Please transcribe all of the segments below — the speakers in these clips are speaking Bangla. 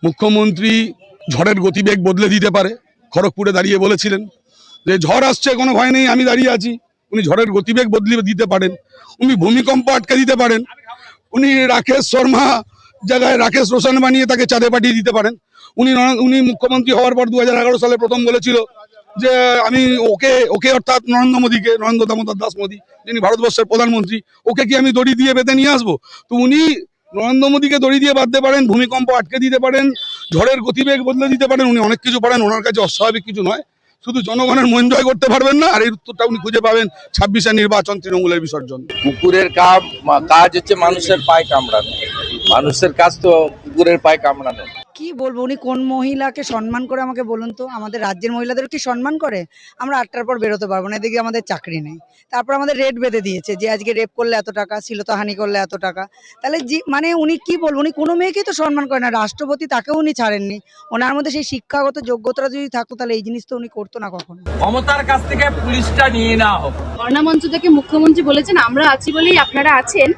মুখ্যমন্ত্রী ঝড়ের গতিবেগ বদলে দিতে পারে। খড়গপুরে দাঁড়িয়ে বলেছিলেন যে ঝড় আসছে, কোনো ভয় নেই, আমি দাঁড়িয়ে আছি। উনি ঝড়ের গতিবেগ বদলে দিতে পারেন, উনি ভূমিকম্প আটকে দিতে পারেন, উনি রাকেশ শর্মা জায়গায় রাকেশ রোশন বানিয়ে তাকে চাঁদে পাঠিয়ে দিতে পারেন। উনি মুখ্যমন্ত্রী হওয়ার পর 2011 সালে প্রথম বলেছিল যে আমি ওকে ওকে অর্থাৎ নরেন্দ্র মোদীকে, নরেন্দ্র দামোদর দাস মোদী, যিনি ভারতবর্ষের প্রধানমন্ত্রী, ওকে কি আমি দড়ি দিয়ে বেঁধে নিয়ে আসবো? তো উনি নরেন্দ্র মোদীকে দড়ি দিয়ে বাঁধতে পারেন, ভূমিকম্প আটকে দিতে পারেন, ঝড়ের গতিবেগ বদলে দিতে পারেন, উনি অনেক কিছু পারেন। ওনার কাছে অস্বাভাবিক কিছু নয়, শুধু জনগণের মন জয় করতে পারবেন না। আর এই উত্তরটা উনি খুঁজে পাবেন 26-এর নির্বাচন, তৃণমূলের বিসর্জন। কুকুরের কাজ হচ্ছে মানুষের পায়ে কামড়ানো। মানুষের কাজ তো কুকুরের পায়ে কামড়ানো। কি বলবো, উনি কোন মহিলাকে সম্মান করে আমাকে বলুন তো? আমাদের রাজ্যের মহিলাদের কি সম্মান করে? আমরা 8টার পর বেরোতে পারবো না, এদিকে আমাদের চাকরি নেই। তারপর আমাদের রেট বেঁধে দিয়েছে যে আজকে রেপ করলে এত টাকা, শ্লীলতাহানি করলে এত টাকা। তাহলে মানে উনি কি বলবো, উনি কোনো মেয়েকেই তো সম্মান করে না। রাষ্ট্রপতি তাকেও উনি ছাড়েননি। ওনার মধ্যে সেই শিক্ষাগত যোগ্যতা যদি থাকতো তাহলে এই জিনিস তো উনি করতো না কখনো। মমতার কাছ থেকে পুলিশটা নিয়ে নেওয়া হোক। বর্ণামঞ্চ থেকে মুখ্যমন্ত্রী বলেছেন আমরা আছি বলেই আপনারা আছেন,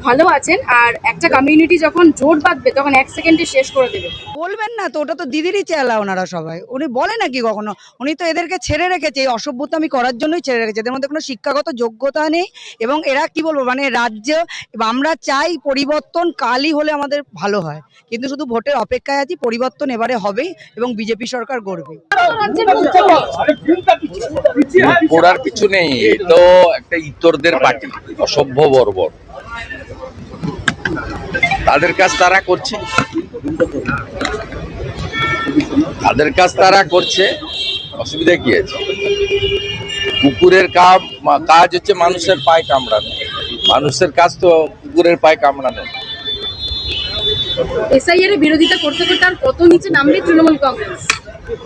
ভালো আছেন, আর একটা কমিউনিটি যখন জোট বাঁধবে তখন 1 সেকেন্ডে শেষ করে দেবে। বলবেন না তো, ওটা তো দিদিরই চেলা। ওনারা সবাই, উনি বলে নাকি কখনো? উনি তো এদেরকে ছেড়ে রেখেছে, এই অসভ্যতামি করার জন্যই ছেড়ে রেখেছে। এদের মধ্যে কোনো শিক্ষাগত যোগ্যতা নেই। এবং এরা কি বলবো, মানে রাজ্য, আমরা চাই পরিবর্তন, কালই হলে আমাদের ভালো হয়। কিন্তু শুধু ভোটের অপেক্ষায় আছি, পরিবর্তন এবারে হবেই এবং বিজেপি সরকার গড়বে। পড়ার কিছু নেই, তো একটা ইতরদের পার্টি, অসভ্য বর্বর। তাদের কাজ তারা করছে, অসুবিধা কি আছে? কুকুরের কাজ হচ্ছে মানুষের পায়ে কামড়ানো। মানুষের কাজ তো কুকুরের পায়ে কামড়ানো। এসআইআর এর বিরোধিতা করতে করতে আর কত নিচে নামবে তৃণমূল কংগ্রেস?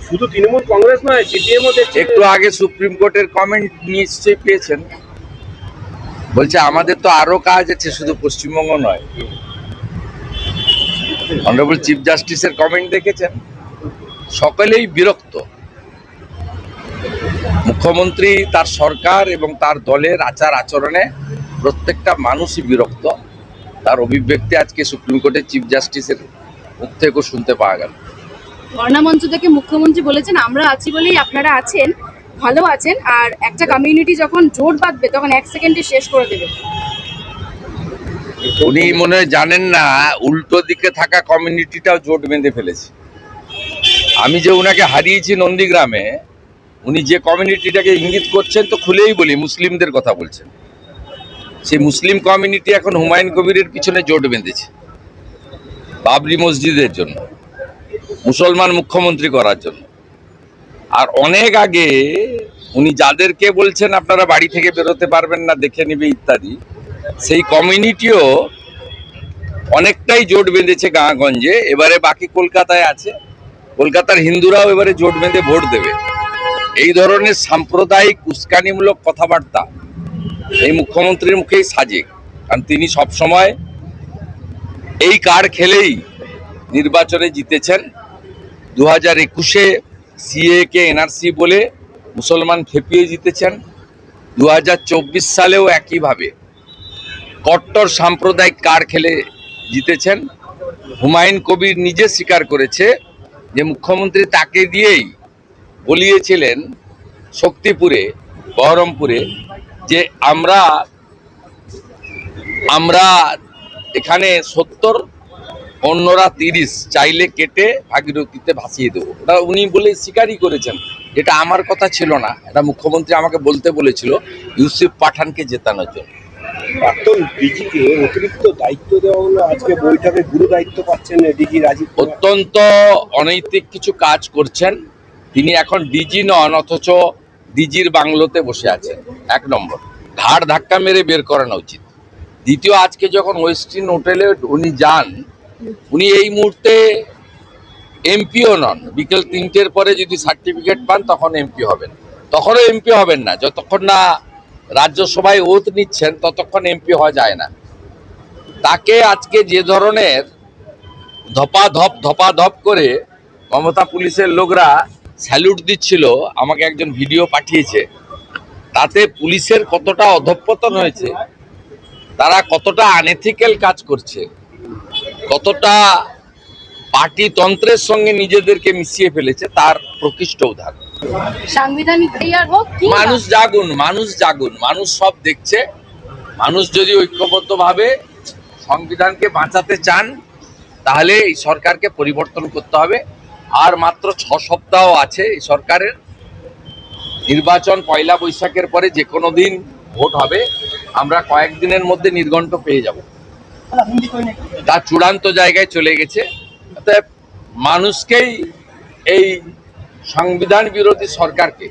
শুধু তৃণমূল কংগ্রেস নয়, সিপিএম ও একটু আগে সুপ্রিম কোর্টের কমেন্ট নিশ্চয়ই পেয়েছেন, বলছে আমাদের তো আরো কাজ আছে, শুধু পশ্চিমবঙ্গ নয়। অনারেবল চিফ জাস্টিসের কমেন্ট দেখেছেন? সকলেই বিরক্ত। মুখ্যমন্ত্রী, তার সরকার এবং তার দলের আচার আচরণে প্রত্যেকটা মানুষই বিরক্ত। তার অভিব্যক্তি আজকে সুপ্রিম কোর্টের চিফ জাস্টিসের মুখ থেকেও শুনতে পাওয়া গেল। বর্ণামঞ্চ থেকে মুখ্যমন্ত্রী বলেছেন আমরা আছি বলেই আপনারা আছেন, ভালো আছেন, আর একটা কমিউনিটি যখন জোট বাঁধবে তখন 1 সেকেন্ডে শেষ করে দেবে। উনি মনে হয় জানেন না, উল্টো দিকে থাকা কমিউনিটিটাও জোট বেঁধে ফেলেছে। আমি যে উনাকে হারিয়েছি নন্দীগ্রামে, উনি যে কমিউনিটিটাকে ইঙ্গিত করছেন, তো খুলেই বলি মুসলিমদের কথা বলছেন। সেই মুসলিম কমিউনিটি এখন হুমায়ুন কবিরের পিছনে জোট বেঁধেছে বাবরি মসজিদের জন্য, মুসলমান মুখ্যমন্ত্রী করার জন্য। আর অনেক আগে উনি যাদেরকে বলছেন আপনারা বাড়ি থেকে বেরোতে পারবেন না, দেখে নিবে ইত্যাদি, সেই কমিউনিটিও অনেকটাই জোট বেঁধেছে গাঁগঞ্জে। এবারে বাকি কলকাতায় আছে, কলকাতার হিন্দুরাও এবারে জোট বেঁধে ভোট দেবে। এই ধরনের সাম্প্রদায়িক উস্কানিমূলক কথাবার্তা এই মুখ্যমন্ত্রীর মুখেই সাজে, কারণ তিনি সবসময় এই কার্ড খেলেই নির্বাচনে জিতেছেন। 2021-এ সিএ কে এনআরসি বলে মুসলমান খেপিয়ে জিতেছেন। 2024 সালেও একইভাবে কট্টর সাম্প্রদায়িক কার্ড খেলে জিতেছেন। হুমায়ুন কবির নিজে স্বীকার করেছে যে মুখ্যমন্ত্রী তাকে দিয়েই বলিয়েছিলেন শক্তিপুরে, বহরমপুরে, যে আমরা এখানে 70, অন্যরা 30, চাইলে কেটে ভাগীরথীতে ভাসিয়ে দেবো। ওটা উনি বলে স্বীকারই করেছেন। এটা আমার কথা ছিল না, এটা মুখ্যমন্ত্রী আমাকে বলতে বলেছিল ইউসুফ পাঠানকে জেতানোর জন্য। প্রাক্তন ডিজিকে অতিরিক্ত দায়িত্ব দেওয়া হলো, আজকে বৈঠকে গুরু দায়িত্ব পাচ্ছেন ডিজি রাজীব। অত্যন্ত অনৈতিক কিছু কাজ করছেন তিনি। এখন ডিজি নন, অথচ ডিজির বাংলোতে বসে আছেন। 1 নম্বর, ঘাড় ধাক্কা মেরে বের করানো উচিত। দ্বিতীয়, আজকে যখন ওয়েস্টিন হোটেলে উনি যান, উনি এই মুহূর্তে এমপিও নন। বিকেল 3টের পরে যদি সার্টিফিকেট পান তখন এমপি হবেন। তখনও এমপি হবেন না, যতক্ষণ না রাজ্যসভায় ওথ নিচ্ছেন ততক্ষণ এমপি হওয়া যায় না। তাকে আজকে যে ধরনের ধপাধপ করে মমতা পুলিশের লোকরা স্যালুট দিচ্ছিল, আমাকে একজন ভিডিও পাঠিয়েছে, তাতে পুলিশের কতটা অধঃপতন হয়েছে, তারা কতটা আনএথিক্যাল কাজ করছে, কতটা পার্টিতন্ত্রের সঙ্গে নিজেদেরকে মিশিয়ে ফেলেছে, তার প্রকৃষ্ট উদাহরণ। সাংবিধানিক ক্লিয়ার হোক কি মানুষ জাগুন, মানুষ জাগুন, মানুষ সব দেখছে। মানুষ যদি ঐক্যবদ্ধভাবে সংবিধানকে বাঁচাতে চান তাহলে এই সরকারকে পরিবর্তন করতে হবে। আর মাত্র 6 সপ্তাহ আছে এই সরকারের। নির্বাচন পয়লা বৈশাখের পরে যে কোনো দিন ভোট হবে, আমরা কয়েকদিনের মধ্যে নির্ঘণ্ট পেয়ে যাব। তার চূড়ান্ত জায়গায় চলে গেছে। অতএব মানুষকেই এই সংবিধান বিরোধী সরকারকে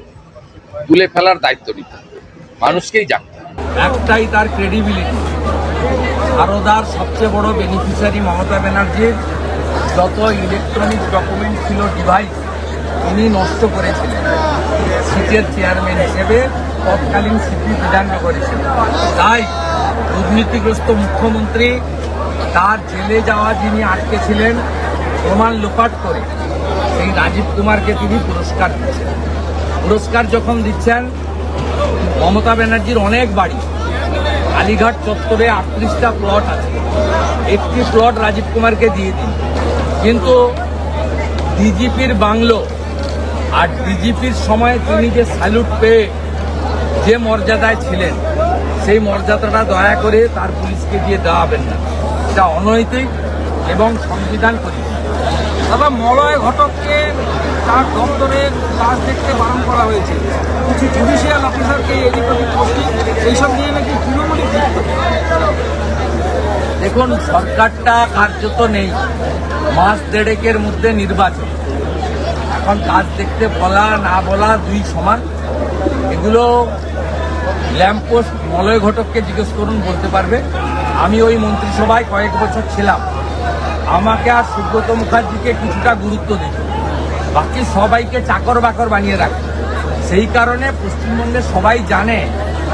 তুলে ফেলার দায়িত্ব নিতে হবে, মানুষকেই জানতে হবে। একটাই তার ক্রেডিবিলিটি। সারদার সবচেয়ে বড় বেনিফিশিয়ারি মমতা ব্যানার্জির যত ইলেকট্রনিক ডকুমেন্ট ছিল, ডিভাইস, তিনি নষ্ট করেছিলেন। সিটের চেয়ারম্যান হিসেবে তৎকালীন সিটি বিধাননগরে ছিলেন। তাই দুর্নীতিগ্রস্ত মুখ্যমন্ত্রী তার জেলে যাওয়া যিনি আটকে ছিলেন প্রমাণ লোপাট করে, সেই রাজীব কুমারকে তিনি পুরস্কার দিচ্ছেন। পুরস্কার যখন দিচ্ছেন, মমতা ব্যানার্জির অনেক বাড়ি, কালীঘাট চত্বরে 38টা প্লট আছে, একটি প্লট রাজীব কুমারকে দিয়ে দিন। কিন্তু ডিজিপির বাংলো আর ডিজিপির সময় তিনি যে স্যালুট পেয়ে যে মর্যাদায় ছিলেন, সেই মর্যাদাটা দয়া করে তার পুলিশকে দিয়ে দেওয়াবেন না। এটা অনৈতিক এবং সংবিধান পরিপন্থী। দাদা, মলয় ঘটককে তার দপ্তরের কাজ দেখতে বারণ করা হয়েছে। কিছু জুডিশিয়াল অফিসারকে এদিক ওদিক পোস্টিং, এইসব নিয়ে নাকি তৃণমূলই যুক্ত। দেখুন, সরকারটা কার্যত নেই, মাস দেড়েকের মধ্যে নির্বাচন। এখন কাজ দেখতে বলা না বলা দুই সমান। এগুলো ল্যাম্পপোস্ট মলয় ঘটককে জিজ্ঞেস করুন, বলতে পারবে। আমি ওই মন্ত্রিসভায় কয়েক বছর ছিলাম, আমাকে আর সুব্রত মুখার্জিকে কিছুটা গুরুত্ব দিত, বাকি সবাইকে চাকর বাকর বানিয়ে রাখে। সেই কারণে পশ্চিমবঙ্গে সবাই জানে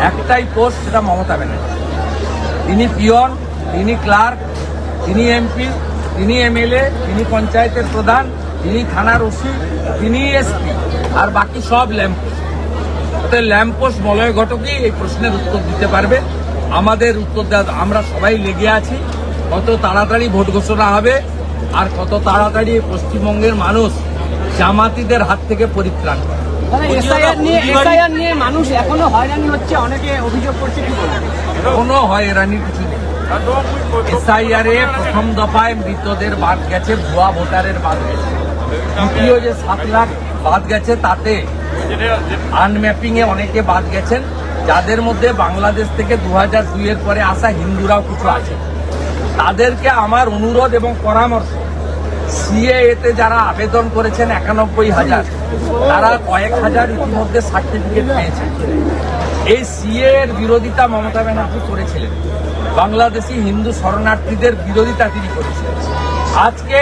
একটাই পোস্ট, সেটা মমতা ব্যানার্জি। তিনি পিয়ন, তিনি ক্লার্ক, তিনি এমপি, তিনি এমএলএ, তিনি পঞ্চায়েতের প্রধান, তিনি থানার ওসি, তিনি এসপি, আর বাকি সব ল্যাম্পপোস্ট। ল্যাম্পপোস্ট মলয় ঘটকই এই প্রশ্নের উত্তর দিতে পারবে। আমাদের উত্তর দেওয়া, আমরা সবাই লেগে আছি কত তাড়াতাড়ি ভোট ঘোষণা হবে আর কত তাড়াতাড়ি পশ্চিমবঙ্গের মানুষ জামাতিদের হাত থেকে পরিত্রাণ পাবে। এসআইআর নিয়ে মানুষ এখনো হয়রানি হচ্ছে, অনেকে অভিযোগ করছে। কি বলবেন? কোনো হয়রানির কিছু নেই। এসআইআর এ প্রথম দফায় মৃতদের বাদ গেছে, ভুয়া ভোটারের বাদ গেছে। দ্বিতীয় যে 7 লাখ বাদ গেছে, তাতে আনম্যাপিং এ অনেকে বাদ গেছেন, যাদের মধ্যে বাংলাদেশ থেকে 2002 পরে আসা হিন্দুরাও কিছু আছে। তাদেরকে আমার অনুরোধ এবং পরামর্শ, সিএএতে যারা আবেদন করেছেন 91,000, তারা কয়েক হাজার ইতিমধ্যে সার্টিফিকেট পেয়েছেন। এই সিএ এর বিরোধিতা মমতা ব্যানার্জি করেছিলেন, বাংলাদেশি হিন্দু শরণার্থীদের বিরোধিতা তিনি করেছিলেন। আজকে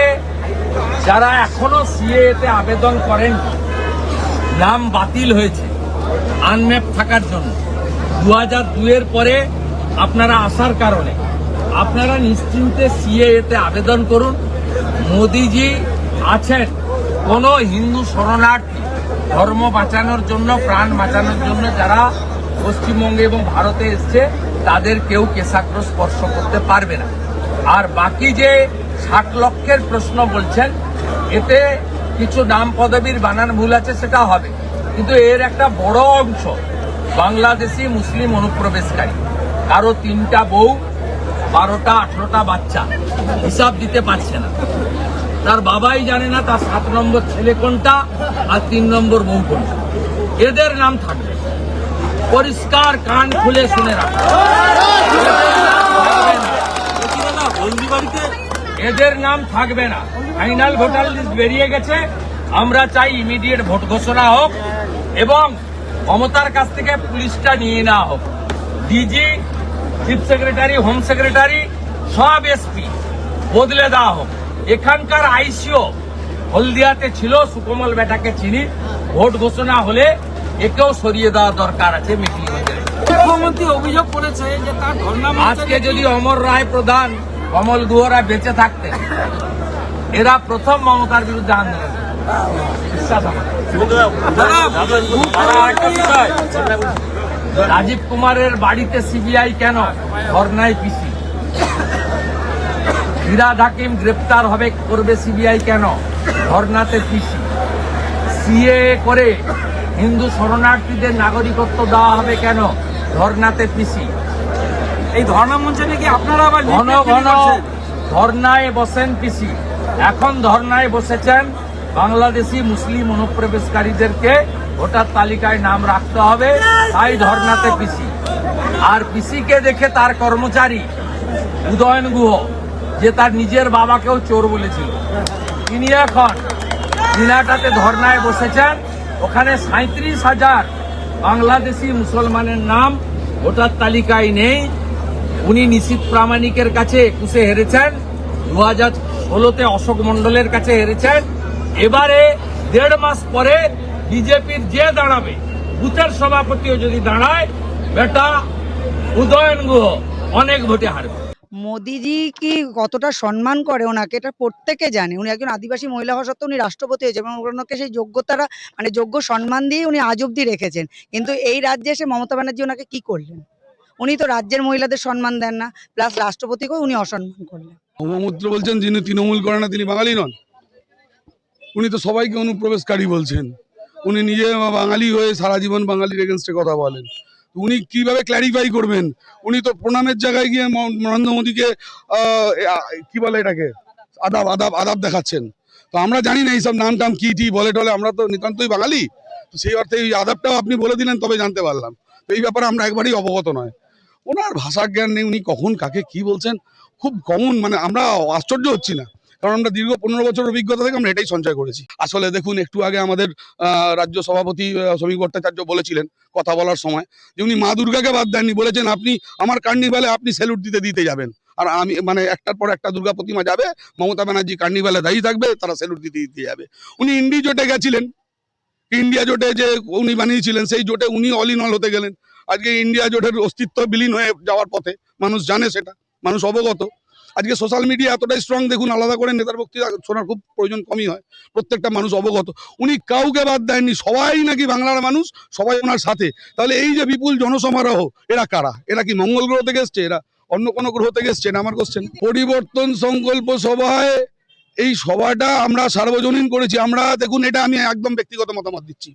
যারা এখনো সিএএতে আবেদন করেন, নাম বাতিল হয়েছে আনম্যাপ থাকার জন্য, 2002 পরে আপনারা আসার কারণে আপনারা নিশ্চিন্তে সিএএতে আবেদন করুন। মোদিজি আছেন, কোনো হিন্দু শরণার্থী ধর্ম বাঁচানোর জন্য, প্রাণ বাঁচানোর জন্য যারা পশ্চিমবঙ্গে এবং ভারতে এসছে, তাদের কেউ কেশাগ্র স্পর্শ করতে পারবে না। আর বাকি যে 60 লক্ষের প্রশ্ন বলছেন, এতে কিছু নাম পদবীর বানান ভুল আছে, সেটা হবে, কিন্তু এর একটা বড় অংশ বাংলাদেশি মুসলিম অনুপ্রবেশকারী। কারো 3টা বউ, 12টা 18টা বাচ্চা, হিসাব দিতে পারছে না, তার বাবাই জানে না তার 7 নম্বর ছেলে কোনটা আর 3 নম্বর বউ কোনটা। এদের নাম থাকবে, পরিষ্কার কান খুলে শুনে রাখা। এদের নাম থাকবে না। ফাইনাল ভোটার লিস্ট বেরিয়ে গেছে, আমরা চাই ইমিডিয়েট ভোট ঘোষণা হোক এবং মমতার কাছ থেকে পুলিশটা নিয়ে নেওয়া হোক। DG, chief secretary, home secretary, সব এসপি বদলে দেওয়া হোক। এখানকার আইসিও হলদিয়াতে ছিল, সুকমল বেটাকে চিনি, ভোট ঘোষণা হলে একেও সরিয়ে দেওয়া দরকার আছে। মুখ্যমন্ত্রী অভিযোগ করেছে যে তার ধর্ণা, আজকে যদি অমর রায় প্রধান, কমল গুহরা বেঁচে থাকতেন, এরা প্রথম মমতার বিরুদ্ধে আন্দোলন। বিশ্বাস আমার। আরেকটা বিষয়, রাজীব কুমারের বাড়িতে সিবিআই কেন? ধর্নায় পিসি। ফিরহাদ হাকিম গ্রেপ্তার হবে করবে সিবিআই কেন? ধর্নাতে পিসি। সিএ করে হিন্দু শরণার্থীদের নাগরিকত্ব দেওয়া হবে কেন? ধর্নাতে পিসি। এই ধর্ণা মঞ্চে নাকি আপনারা আবার ঘন ঘন ধর্নায় বসেন পিসি। এখন ধর্নায় বসেছেন বাংলাদেশি মুসলিম অনুপ্রবেশকারীদেরকে ভোটার তালিকায় নাম রাখতে হবে, তাই ধর্নাতে পিসি। আর পিসিকে দেখে তার কর্মচারী উদয়ন গুহ, যে তার নিজের বাবাকেও চোর বলেছিল, তিনি এখন দিনাটাতে ধর্নায় বসেছেন। ওখানে 37,000 বাংলাদেশি মুসলমানের নাম ভোটার তালিকায় নেই। উনি নিশীথ প্রামাণিকের কাছে 21-এ হেরেছেন, 2016-তে অশোক মণ্ডলের কাছে হেরেছেন। এবারে 1.5 মাস পরে বিজেপির যে দাঁড়াবে, বুথের সভাপতিও যদি দাঁড়ায়, বেটা উদয়ন গুহ অনেক ভোটে হারবে। মোদিজি কি কতটা সম্মান করে ওনাকে, এটা প্রত্যেকে জানে। উনি একজন আদিবাসী মহিলা হওয়া সত্ত্বেও উনি রাষ্ট্রপতি হয়েছে এবং ওনাকে সেই যোগ্যতারা মানে যোগ্য সম্মান দিয়ে উনি আজ অব্দি রেখেছেন। কিন্তু এই রাজ্যে এসে মমতা ব্যানার্জি ওনাকে কি করলেন? উনি তো রাজ্যের মহিলাদের সম্মান দেন না, প্লাস রাষ্ট্রপতিকেও উনি অসম্মান করলেন। ব্রহ্মপুত্র বলছেন যিনি তৃণমূল করে না তিনি বাঙালি নন। উনি তো সবাইকে অনুপ্রবেশকারী বলছেন। উনি নিজে বাঙালি হয়ে সারা জীবন বাঙালির এগেনস্টে কথা বলেন। উনি কিভাবে ক্ল্যারিফাই করবেন? উনি তো প্রণামের জায়গায় গিয়ে নরেন্দ্র মোদীকে কি বলে এটাকে আদাব আদাব আদাব দেখাচ্ছেন। তো আমরা জানি না এইসব নাম টাম কি বলে টলে, আমরা তো নিতান্তই বাঙালি। তো সেই অর্থে এই আদাবটাও আপনি বলে দিলেন, তবে জানতে পারলাম। তো এই ব্যাপারে আমরা একবারই অবগত নয়। ওনার ভাষা জ্ঞান নেই, উনি কখন কাকে কি বলছেন খুব কমন, মানে আমরা আশ্চর্য হচ্ছি না, কারণ আমরা দীর্ঘ 15 বছর অভিজ্ঞতা থেকে আমরা এটাই সঞ্চয় করেছি। আসলে দেখুন, একটু আগে আমাদের রাজ্য সভাপতি শ্রমিক ভট্টাচার্য বলেছিলেন কথা বলার সময় যে উনি মা দুর্গাকে বাদ দেননি, বলেছেন আপনি আমার কার্নিভালে আপনি স্যালুট দিতে যাবেন, আর আমি মানে একটার পর একটা দুর্গা প্রতিমা যাবে, মমতা ব্যানার্জি কার্নিভালে দাঁড়িয়ে থাকবে, তারা স্যালুট দিতে যাবে। উনি ইন্ডি জোটে গেছিলেন, ইন্ডিয়া জোটে যে উনি বানিয়েছিলেন সেই জোটে উনি অল ইন অল হতে গেলেন। আজকে ইন্ডিয়া জোটের অস্তিত্ব বিলীন হয়ে যাওয়ার পথে, মানুষ জানে, সেটা মানুষ অবগত। আজকে সোশ্যাল মিডিয়া এতটাই স্ট্রং, দেখুন আলাদা করে নেতার বক্তৃতা শোনার খুব প্রয়োজন কমই হয়, প্রত্যেকটা মানুষ অবগত। উনি কাউকে বাদ দেননি, সবাই নাকি বাংলার মানুষ, সবাই ওনার সাথে। তাহলে এই যে বিপুল জনসমারোহ, এরা কারা? এরা কি মঙ্গল গ্রহ থেকে এসছে? এরা অন্য কোনো গ্রহ থেকে এসছে? না আমার কোশ্চেন। পরিবর্তন সংকল্প সভায় এই সভাটা আমরা সার্বজনীন করেছি। আমরা দেখুন, এটা আমি একদম ব্যক্তিগত মতামত দিচ্ছি,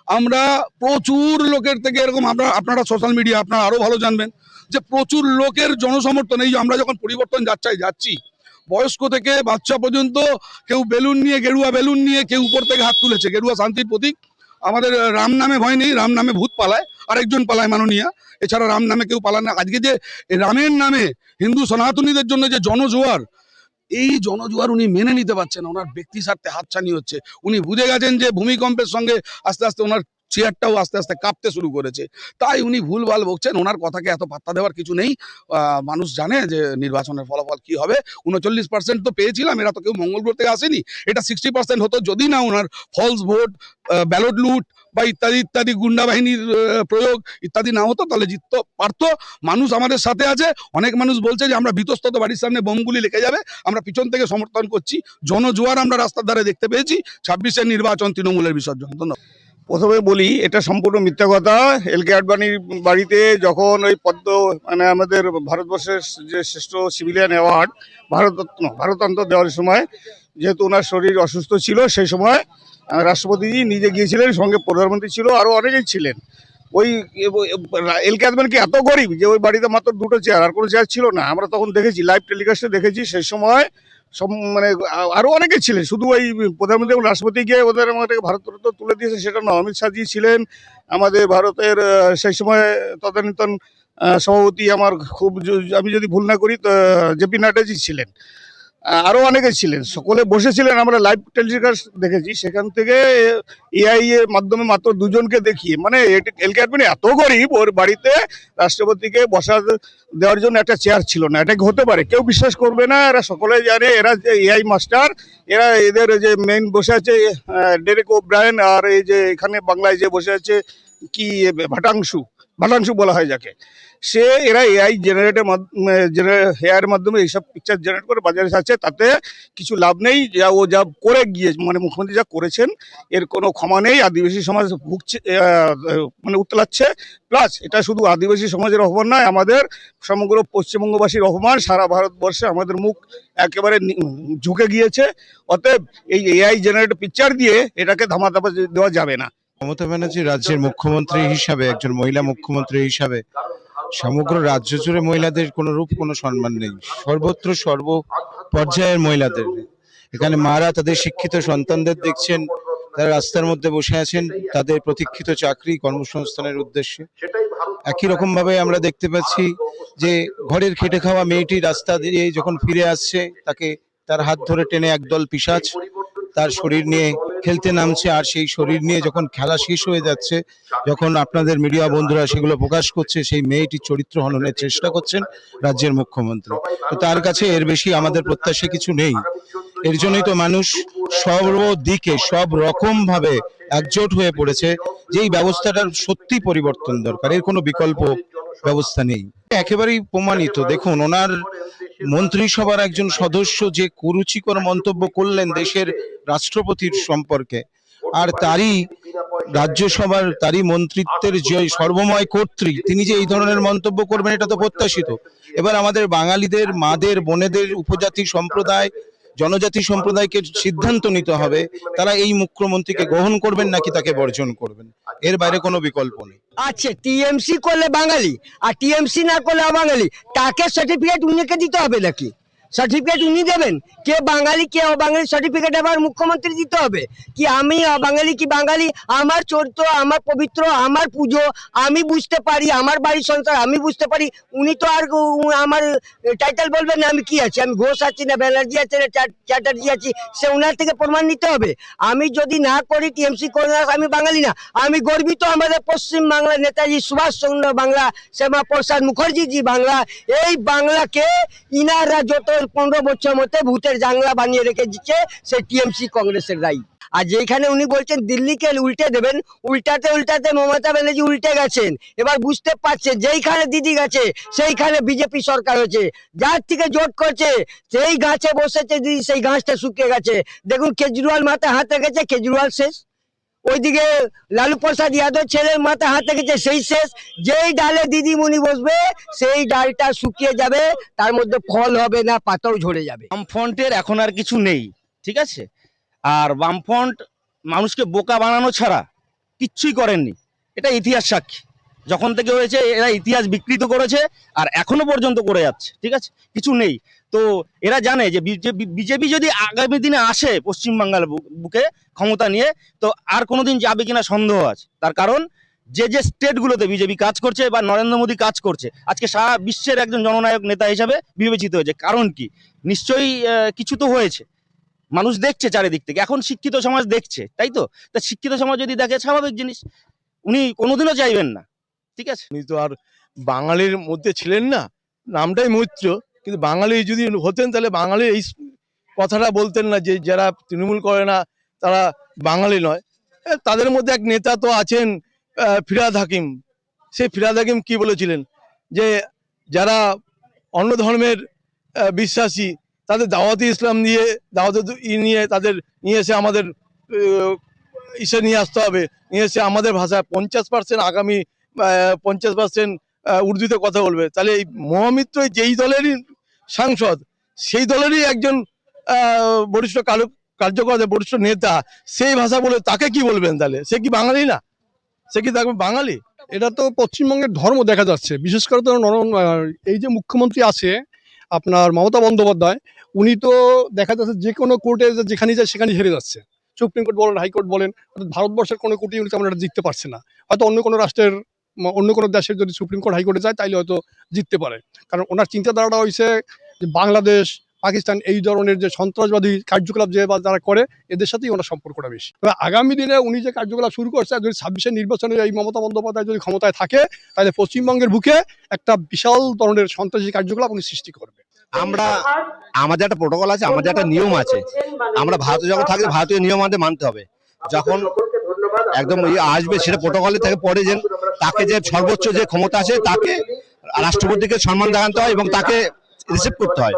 আমরা প্রচুর লোকের থেকে এরকম, আপনারা সোশ্যাল মিডিয়া আপনারা আরো ভালো জানবেন যে প্রচুর লোকের জনসমর্থন। এই যে আমরা যখন পরিবর্তন যাচ্ছি, বয়স্ক থেকে বাচ্চা পর্যন্ত কেউ বেলুন নিয়ে, গেরুয়া বেলুন নিয়ে, কেউ উপর থেকে হাত তুলেছে। গেরুয়া শান্তির প্রতীক। আমাদের রাম নামে ভয় নেই, রাম নামে ভূত পালায়, আরেকজন পালায় মাননীয়া, এছাড়া রাম নামে কেউ পালায় না। আজকে যে রামের নামে হিন্দু সনাতনীদের জন্য যে জনজোয়ার, এই জনজোয়ার উনি মেনে নিতে পারছেন, ওনার ব্যক্তি স্বার্থে হাতছানি হচ্ছে। উনি বুঝে গেছেন যে ভূমিকম্পের সঙ্গে আস্তে আস্তে ওনার চেয়ারটাও আস্তে আস্তে কাঁপতে শুরু করেছে, তাই উনি ভুলভাল বকছেন। ওনার কথাকে এত পাত্তা দেওয়ার কিছু নেই। মানুষ জানে যে নির্বাচনের ফলাফল কি হবে। 39% তো পেয়েছিলাম, এরা তো কেউ মঙ্গল গ্রহ থেকে আসেনি। এটা 60% হতো যদি না ওনার ফলস ভোট, ব্যালট লুট বা ইত্যাদি ইত্যাদি গুন্ডা বাহিনীর প্রয়োগ ইত্যাদি না হতো, তাহলে জিততে পারতো। মানুষ আমাদের সাথে আছে। অনেক মানুষ বলছে যে আমরা বিতস্তত বাড়ির সামনে বোমগুলি লেগে যাবে, আমরা পিছন থেকে সমর্থন করছি। জনজোয়ার আমরা রাস্তার ধারে দেখতে পেয়েছি। 26-এর নির্বাচন তৃণমূলের বিসর্জন। ধন্যবাদ। প্রথমে বলি, এটা সম্পূর্ণ মিথ্যা কথা। এলকে আডবাণীর বাড়িতে যখন ওই পদ্ম মানে আমাদের ভারতবর্ষের যে শ্রেষ্ঠ সিভিলিয়ান অ্যাওয়ার্ড ভারতরত্ন দেওয়ার সময়, যেহেতু ওনার শরীর অসুস্থ ছিল, সেই সময় রাষ্ট্রপতিজি নিজে গিয়েছিলেন, সঙ্গে প্রধানমন্ত্রী ছিল, আরও অনেকেই ছিলেন। ওই এলকে আডবাণী কি এত গরিব যে ওই বাড়িতে মাত্র 2টো চেয়ার, আর কোনো চেয়ার ছিল না? আমরা তখন দেখেছি, লাইভ টেলিকাস্টে দেখেছি। সেই সময় সব মানে আরো অনেকে ছিলেন, শুধু ওই প্রধানমন্ত্রী এবং রাষ্ট্রপতি গিয়ে ওদের আমাদের ভারতরত্ন তুলে দিয়েছে সেটা না। অমিত শাহজি ছিলেন আমাদের ভারতের সেই সময় তদানীন্তন সভাপতি। আমার খুব, আমি যদি ভুল না করি, জেপি নাড্ডাজি ছিলেন, আরো অনেকে ছিলেন, সকলে বসেছিলেন। আমরা লাইভ টেলিকাস্ট দেখেছি। সেখান থেকে এআই এর মাধ্যমে মাত্র 2জনকে দেখিয়ে, মানে এলকে আডবাণী এত গরিব, ওর বাড়িতে রাষ্ট্রপতিকে বসা দেওয়ার জন্য একটা চেয়ার ছিল না। এটা হতে পারে? কেউ বিশ্বাস করবে না। এরা সকলে জানে, এরা যে এআই মাস্টার। এরা এদের যে মেইন বসে আছে ডেরেক ওব্রায়েন, আর এই যে এখানে বাংলায় যে বসে আছে কি ভাটাংশু, বাটাংশু বলা হয় যাকে, এরা এআই জেনারেটের হেয়ার মাধ্যমে এইসব পিকচার জেনারেট করে বাজারে ছাড়ছে। তাতে কিছু লাভ নেই, ও যা করে গিয়ে মানে মুখ্যমন্ত্রী যা করেছেন এর কোনো ক্ষমা নেই। আদিবাসী সমাজ ভুগছে, মানে উতলাচ্ছে। প্লাস এটা শুধু আদিবাসী সমাজের অপমান নয়, আমাদের সমগ্র পশ্চিমবঙ্গবাসীর অপমান। সারা ভারতবর্ষে আমাদের মুখ একেবারে ঝুঁকে গিয়েছে। অতএব এই এআই জেনারেট পিকচার দিয়ে এটাকে ধামাচাপা দেওয়া যাবে না। মমতা ব্যানার্জি রাজ্যের মুখ্যমন্ত্রী হিসাবে, একজন মহিলা মুখ্যমন্ত্রী হিসাবে সমগ্র রাজ্য জুড়ে মহিলাদের কোনো সম্মান নেই। সর্বত্র সর্ব পর্যায়ের মহিলাদের, এখানে মারা তাদের শিক্ষিত সন্তানদের দেখছেন তারা রাস্তার মধ্যে বসে আছেন তাদের প্রতীক্ষিত চাকরি কর্মসংস্থানের উদ্দেশ্যে। একই রকম ভাবে আমরা দেখতে পাচ্ছি যে ঘরের খেটে খাওয়া মেয়েটি রাস্তা দিয়ে যখন ফিরে আসছে, তাকে তার হাত ধরে টেনে একদল পিশাচ তার শরীর নিয়ে খেলতে নামছে, আর সেই শরীর নিয়ে যখন খেলা শেষ হয়ে যাচ্ছে, যখন আপনাদের মিডিয়া বন্ধুরা সেগুলো প্রকাশ করছে, সেই মেয়েটির চরিত্র হননের চেষ্টা করছেন রাজ্যের মুখ্যমন্ত্রী। তো তার কাছে এর বেশি আমাদের প্রত্যাশা কিছু নেই। এর জন্যই তো মানুষ সর্বদিকে সব রকম ভাবে একজোট হয়ে পড়েছে যে এই ব্যবস্থাটার সত্যি পরিবর্তন দরকার, এর কোনো বিকল্প ব্যবস্থা নেই। একেবারেই প্রমাণিত, দেখুন ওনার মন্ত্রিসভার একজন সদস্য যে কুরুচিকর মন্তব্য করলেন দেশের রাষ্ট্রপতির সম্পর্কে, আর তারই রাজ্যসভার তারই মন্ত্রিত্বের যে সর্বময় কর্ত্রী তিনি যে এই ধরনের মন্তব্য করবেন, এটা তো প্রত্যাশিত। এবার আমাদের বাঙালিদের মাদের বোনেদের উপজাতি সম্প্রদায় জনজাতি সম্প্রদায়কে সিদ্ধান্ত নিতে হবে তারা এই মুখ্যমন্ত্রীকে গ্রহণ করবেন নাকি তাকে বর্জন করবেন, এর বাইরে কোনো বিকল্প নেই। আচ্ছা, টিএমসি করলে বাঙালি আর টিএমসি না করলে অবাঙালি, তাকে সার্টিফিকেট উনিকে দিতে হবে নাকি? সার্টিফিকেট উনি দেবেন? কে বাঙালি কে অবাঙালি সার্টিফিকেট আবার মুখ্যমন্ত্রী দিতে হবে কি? আমি অবাঙালি কি বাঙালি, আমার চরিত্র, আমার পবিত্র, আমার পুজো আমি বুঝতে পারি, আমার বাড়ির সংসার আমি বুঝতে পারি। উনি তো আর আমার টাইটেল বলবেন না আমি কি আছি, আমি ঘোষ আছি না ব্যানার্জি আছে না চ্যাটার্জি আছি, সে ওনার থেকে প্রমাণ নিতে হবে। আমি যদি না করি টিএমসি করে না, আমি বাঙালি না। আমি গর্বিত আমাদের পশ্চিম বাংলার নেতাজি সুভাষচন্দ্র বাংলা, শ্যামা প্রসাদ মুখার্জি বাংলা, এই বাংলাকে ইনাররা যত 15 বছর মধ্যে ভূতের জাংলা বানিয়ে রেখে দিচ্ছে সেই টিএমসি কংগ্রেসের রাই। আর যেখানে উনি বলছেন দিল্লিকে উল্টে দেবেন, উল্টাতে মমতা ব্যানার্জি উল্টে গেছেন। এবার বুঝতে পারছে যেইখানে দিদি গেছে সেইখানে বিজেপি সরকার হয়েছে, যার থেকে জোট করছে সেই গাছে বসেছে দিদি, সেই গাছটা শুকিয়ে গেছে। দেখুন কেজরিওয়াল মাথায় হাত রেখেছে, কেজরিওয়াল শেষ। ওইদিকে লালু প্রসাদ যাদব ছেলের মাথায় হাত রেখেছে, সেই শেষ। যেই ডালে দিদিমণি বসবে সেই ডালটা শুকিয়ে যাবে, তার মধ্যে ফল হবে না, পাতাও ঝরে যাবে। বামফ্রন্টের এখন আর কিছু নেই, ঠিক আছে? আর বামফ্রন্ট মানুষকে বোকা বানানো ছাড়া কিচ্ছুই করেননি, এটা ইতিহাস সাক্ষী। যখন থেকে হয়েছে এরা ইতিহাস বিকৃত করেছে আর এখনো পর্যন্ত করে যাচ্ছে, ঠিক আছে? কিছু নেই। তো এরা জানে যে বিজেপি যদি আগামী দিনে আসে পশ্চিমবাংলার বুকে ক্ষমতা নিয়ে, তো আর কোনোদিন যাবে কিনা সন্দেহ আছে। তার কারণ যে স্টেটগুলোতে বিজেপি কাজ করছে বা নরেন্দ্র মোদী কাজ করছে, আজকে সারা বিশ্বের একজন জননায়ক নেতা হিসাবে বিবেচিত হয়েছে। কারণ কি? নিশ্চয়ই কিছু তো হয়েছে, মানুষ দেখছে চারিদিক থেকে, এখন শিক্ষিত সমাজ দেখছে, তাই তো? তা শিক্ষিত সমাজ যদি দেখে, স্বাভাবিক জিনিস, উনি কোনোদিনও চাইবেন না, ঠিক আছে? উনি তো আর বাঙালির মধ্যে ছিলেন না, নামটাই মৈত্র, কিন্তু বাঙালি যদি হতেন তাহলে বাঙালি এই কথাটা বলতেন না যে যারা তৃণমূল করে না তারা বাঙালি নয়। তাদের মধ্যে এক নেতা তো আছেন ফিরহাদ হাকিম। সেই ফিরহাদ হাকিম কি বলেছিলেন যে যারা অন্য ধর্মের বিশ্বাসী তাদের দাওয়াতি ইসলাম নিয়ে নিয়ে তাদের নিয়ে এসে আমাদের ইসে নিয়ে আসতে হবে, নিয়ে এসে আমাদের ভাষায় 50% আগামী 50% উর্দুতে কথা বলবে। তাহলে এই মহামিত্র যেই দলেরই সাংসদ, সেই দলেরই একজন বরিষ্ঠ কার্যকর্তা বরিষ্ঠ নেতা, সেই ভাষা বলে তাকে কি বলবেন? তাহলে সে কি বাঙালি না? সে কি থাকবে বাঙালি? এটা তো পশ্চিমবঙ্গের ধর্ম দেখা যাচ্ছে। বিশেষ করে তো এই যে মুখ্যমন্ত্রী আছে আপনার মমতা বন্দ্যোপাধ্যায়, উনি তো দেখা যাচ্ছে যে কোনো কোর্টে যেখানে যায় সেখানে হেরে যাচ্ছে। সুপ্রিম কোর্ট বলেন, হাইকোর্ট বলেন, ভারতবর্ষের কোনো কোর্টে উনি তেমন এটা জিততে পারছে না। হয়তো অন্য কোনো রাষ্ট্রের অন্য কোনো দেশের যদি সুপ্রিম কোর্ট হাইকোর্টে যায় তাইলে হয়তো জিততে পারে। কারণ ওনার চিন্তাধারাটা হয়েছে যে বাংলাদেশ পাকিস্তান এই ধরনের যে সন্ত্রাসবাদী কার্যকলাপ যে বা যারা করে এদের সাথেই ওনার সম্পর্কটা বেশি। তবে আগামী দিনে উনি যে কার্যকলাপ শুরু করছে, যদি 26-এর নির্বাচনে এই মমতা বন্দ্যোপাধ্যায় যদি ক্ষমতায় থাকে তাহলে পশ্চিমবঙ্গের বুকে একটা বিশাল ধরনের সন্ত্রাসী কার্যকলাপ উনি সৃষ্টি করবে। আমাদের একটা প্রোটোকল আছে, আমাদের একটা নিয়ম আছে। আমরা ভারতীয় যখন থাকি ভারতীয় নিয়ম আমাদের মানতে হবে। যখন একদম আসবে সেটা প্রোটোকলে থেকে পড়ে তাকে যে সর্বোচ্চ যে ক্ষমতা আছে তাকে রাষ্ট্রপতিকে সম্মান দেখাতে হয় এবং তাকে রিসিভ করতে হয়।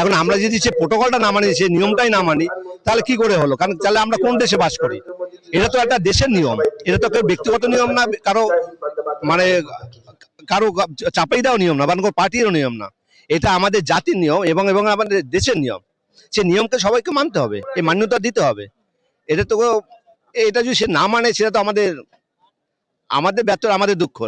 এখন আমরা যদি সে প্রোটোকলটা না মানি, সে নিয়মটাই না মানি, তাহলে কি করে হলো? কারণ তাহলে আমরা কোন দেশে বাস করি? এটা তো একটা দেশের নিয়ম, এটা তো কেউ ব্যক্তিগত নিয়ম না, কারো মানে কারো চাপাই দেওয়া নিয়ম না, বা কোনো পার্টিরও নিয়ম না। এটা আমাদের জাতির নিয়ম এবং এবং আমাদের দেশের নিয়ম। সে নিয়মকে সবাইকে মানতে হবে, এই মান্যতা দিতে হবে। এটা তো এটা যদি সে না মানে, সেটা তো আমাদের ব্যর্থ, আমাদের দুঃখ।